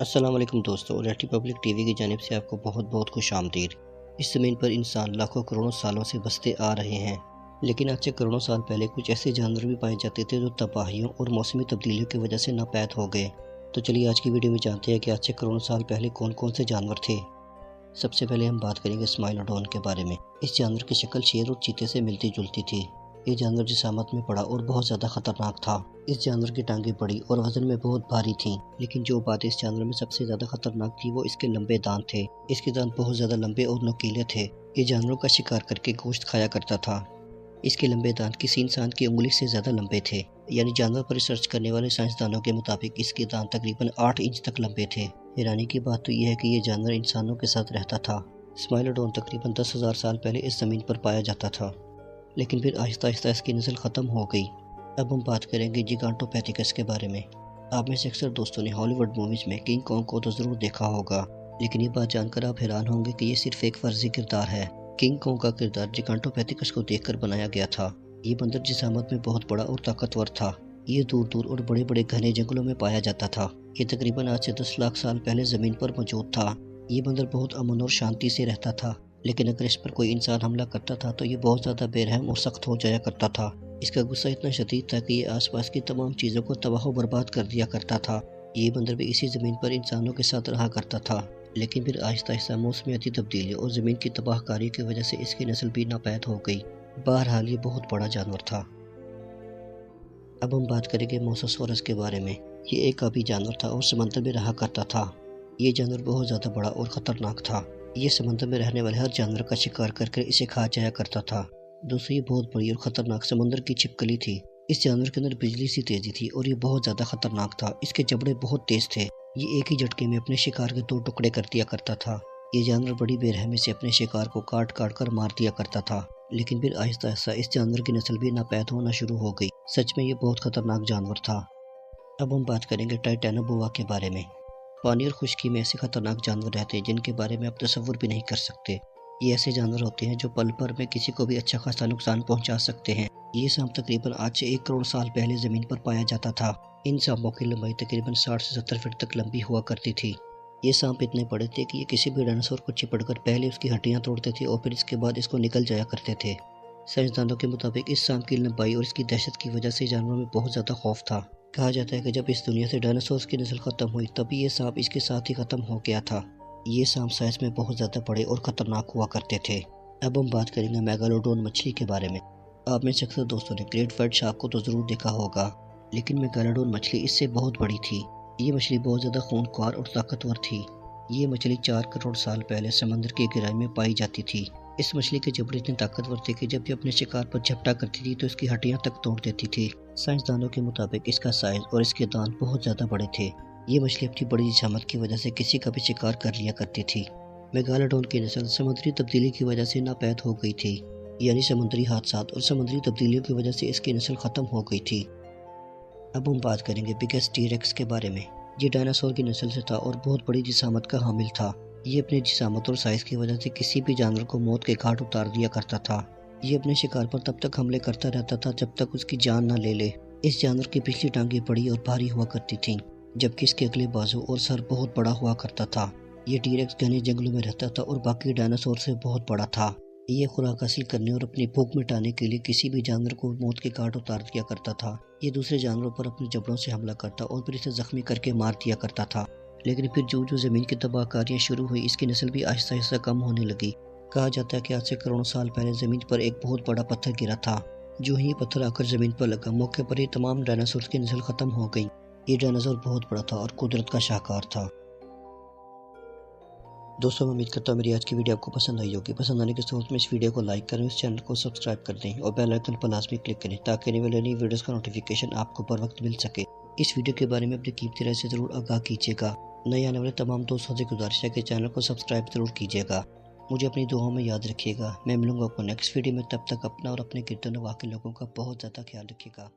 السلام علیکم دوستو، ریڈ ریپبلک ٹی وی کی جانب سے آپ کو بہت بہت خوش آمدید۔ اس زمین پر انسان لاکھوں کروڑوں سالوں سے بستے آ رہے ہیں، لیکن آج سے کروڑوں سال پہلے کچھ ایسے جانور بھی پائے جاتے تھے جو تباہیوں اور موسمی تبدیلیوں کی وجہ سے ناپید ہو گئے۔ تو چلیے آج کی ویڈیو میں جانتے ہیں کہ آج سے کروڑوں سال پہلے کون کون سے جانور تھے۔ سب سے پہلے ہم بات کریں گے اسمائلوڈون کے بارے میں۔ اس جانور کی شکل شیر اور چیتے سے ملتی جلتی تھی۔ یہ جانور جسامت میں بڑا اور بہت زیادہ خطرناک تھا۔ اس جانور کی ٹانگیں بڑی اور وزن میں بہت بھاری تھیں، لیکن جو بات اس جانور میں سب سے زیادہ خطرناک تھی وہ اس کے لمبے دانت تھے۔ اس کے دانت بہت زیادہ لمبے اور نوکیلے تھے۔ یہ جانوروں کا شکار کر کے گوشت کھایا کرتا تھا۔ اس کے لمبے دانت کسی انسان کی انگلی سے زیادہ لمبے تھے، یعنی جانور پر ریسرچ کرنے والے سائنسدانوں کے مطابق اس کے دانت تقریباً 8 انچ تک لمبے تھے۔ حیرانی کی بات تو یہ ہے کہ یہ جانور انسانوں کے ساتھ رہتا تھا۔ اسمائلوڈون تقریباً 10,000 سال پہلے اس زمین پر پایا جاتا تھا، لیکن پھر آہستہ آہستہ اس کی نسل ختم ہو گئی۔ اب ہم بات کریں گے جیگانٹوپیتھیکس کے بارے میں۔ آپ میں سے اکثر دوستوں نے ہالی ووڈ موویز میں کنگ کانگ کو تو ضرور دیکھا ہوگا، لیکن یہ بات جان کر آپ حیران ہوں گے کہ یہ صرف ایک فرضی کردار ہے۔ کنگ کانگ کا کردار جیگانٹوپیتھیکس کو دیکھ کر بنایا گیا تھا۔ یہ بندر جسامت میں بہت بڑا اور طاقتور تھا۔ یہ دور دور اور بڑے بڑے گھنے جنگلوں میں پایا جاتا تھا۔ یہ تقریباً آج سے 10 لاکھ سال پہلے زمین پر موجود تھا۔ یہ بندر بہت امن اور شانتی سے رہتا تھا، لیکن اگر اس پر کوئی انسان حملہ کرتا تھا تو یہ بہت زیادہ بے رحم اور سخت ہو جایا کرتا تھا۔ اس کا غصہ اتنا شدید تھا کہ یہ آس پاس کی تمام چیزوں کو تباہ و برباد کر دیا کرتا تھا۔ یہ بندر بھی اسی زمین پر انسانوں کے ساتھ رہا کرتا تھا، لیکن پھر آہستہ آہستہ موسمیاتی تبدیلی اور زمین کی تباہ کاری کی وجہ سے اس کی نسل بھی ناپید ہو گئی۔ بہرحال یہ بہت بڑا جانور تھا۔ اب ہم بات کریں گے موساسورس کے بارے میں۔ یہ ایک آبی جانور تھا اور سمندر میں رہا کرتا تھا۔ یہ جانور بہت زیادہ بڑا اور خطرناک تھا۔ یہ سمندر میں رہنے والے ہر جانور کا شکار کر کر اسے کھا جایا کرتا تھا۔ دوستو، یہ بہت بڑی اور خطرناک سمندر کی چھپکلی تھی۔ اس جانور کے اندر بجلی سی تیزی تھی اور یہ بہت زیادہ خطرناک تھا۔ اس کے جبڑے بہت تیز تھے۔ یہ ایک ہی جھٹکے میں اپنے شکار کے 2 ٹکڑے کر دیا کرتا تھا۔ یہ جانور بڑی بے رحمی سے اپنے شکار کو کاٹ کاٹ کر مار دیا کرتا تھا، لیکن پھر آہستہ آہستہ اس جانور کی نسل بھی ناپید ہونا شروع ہو گئی۔ سچ میں یہ بہت خطرناک جانور تھا۔ اب ہم بات کریں گے ٹائٹانوبوا کے بارے میں۔ پانی اور خشکی میں ایسے خطرناک جانور رہتے ہیں جن کے بارے میں آپ تصور بھی نہیں کر سکتے۔ یہ ایسے جانور ہوتے ہیں جو پل بھر میں کسی کو بھی اچھا خاصا نقصان پہنچا سکتے ہیں۔ یہ سانپ تقریباً آج سے 1 کروڑ سال پہلے زمین پر پایا جاتا تھا۔ ان سانپوں کی لمبائی تقریباً 60 سے 70 فٹ تک لمبی ہوا کرتی تھی۔ یہ سانپ اتنے بڑے تھے کہ یہ کسی بھی ڈائناسور کو چپڑ کر پہلے اس کی ہڈیاں توڑتے تھے اور پھر اس کے بعد اس کو نکل جایا کرتے تھے۔ سائنسدانوں کے مطابق اس سانپ کی لمبائی اور اس کی دہشت کی وجہ سے جانوروں میں بہت زیادہ خوف تھا۔ کہا جاتا ہے کہ جب اس دنیا سے ڈائناسورز کی نسل ختم ہوئی تبھی یہ سانپ اس کے ساتھ ہی ختم ہو گیا تھا۔ یہ سانپ سائز میں بہت زیادہ بڑے اور خطرناک ہوا کرتے تھے۔ اب ہم بات کریں گے میگالوڈون مچھلی کے بارے میں۔ آپ میں سے اکثر دوستوں نے گریٹ وائٹ شارک کو تو ضرور دیکھا ہوگا، لیکن میگالوڈون مچھلی اس سے بہت بڑی تھی۔ یہ مچھلی بہت زیادہ خونخوار اور طاقتور تھی۔ یہ مچھلی 4 کروڑ سال پہلے سمندر کی گہرائی میں پائی جاتی تھی۔ اس مچھلی کے جبڑے اتنے طاقتور تھے کہ جب یہ اپنے شکار پر جھپٹا کرتی تھی تو اس کی ہڈیاں تک توڑ دیتی تھی۔ سائنسدانوں کے مطابق اس کا سائز اور اس کے دانت بہت زیادہ بڑے تھے۔ یہ مچھلی اپنی بڑی جسامت کی وجہ سے کسی کا بھی شکار کر لیا کرتی تھی۔ میگالوڈون کی نسل سمندری تبدیلی کی وجہ سے ناپید ہو گئی تھی، یعنی سمندری حادثات اور سمندری تبدیلیوں کی وجہ سے اس کی نسل ختم ہو گئی تھی۔ اب ہم بات کریں گے بگیسٹ ٹی ریکس کے بارے میں۔ یہ ڈائناسور کی نسل سے تھا اور بہت بڑی جسامت کا حامل تھا۔ یہ اپنی جسامت اور سائز کی وجہ سے کسی بھی جانور کو موت کے گھاٹ اتار دیا کرتا تھا۔ یہ اپنے شکار پر تب تک حملے کرتا رہتا تھا جب تک اس کی جان نہ لے لے۔ اس جانور کی پچھلی ٹانگیں بڑی اور بھاری ہوا کرتی تھیں، جبکہ اس کے اگلے بازو اور سر بہت بڑا ہوا کرتا تھا۔ یہ ٹی ریکس گھنے جنگلوں میں رہتا تھا اور باقی ڈائناسور سے بہت بڑا تھا۔ یہ خوراک حاصل کرنے اور اپنی بھوک مٹانے کے لیے کسی بھی جانور کو موت کے گھاٹ اتار دیا کرتا تھا۔ یہ دوسرے جانوروں پر اپنے جبڑوں سے حملہ کرتا اور پھر اسے زخمی کر کے مار دیا کرتا تھا، لیکن پھر جو زمین کی تباہ کاریاں شروع ہوئی اس کی نسل بھی آہستہ آہستہ کم ہونے لگی۔ کہا جاتا ہے کہ آج سے کروڑوں سال پہلے زمین پر ایک بہت بڑا پتھر گرا تھا۔ جو ہی یہ پتھر آ کر زمین پر لگا، موقع پر ہی تمام ڈائناسور کی نسل ختم ہو گئی۔ یہ ڈائناسور بہت بڑا تھا اور قدرت کا شاہکار تھا۔ دوستوں، میں امید کرتا ہوں میری آج کی ویڈیو آپ کو پسند آئی ہوگی۔ پسند آنے کی صورت میں اس ویڈیو کو لائک کریں، اس چینل کو سبسکرائب کر دیں اور بیل آئیکن پر لازمی کلک کریں تاکہ آنے والی نئی ویڈیوز کا نوٹیفیکیشن آپ کو پر وقت مل سکے۔ اس ویڈیو کے بارے میں اپنی قیمتی رائے سے ضرور آگاہ کیجیے گا۔ نئے آنے والے تمام دوستوں سے گزارش ہے کہ چینل کو سبسکرائب ضرور کیجیے گا۔ مجھے اپنی دعاؤں میں یاد رکھیے گا۔ میں ملوں گا آپ کو نیکسٹ ویڈیو میں، تب تک اپنا اور اپنے گرد و نواح کے لوگوں کا بہت زیادہ خیال رکھیے گا۔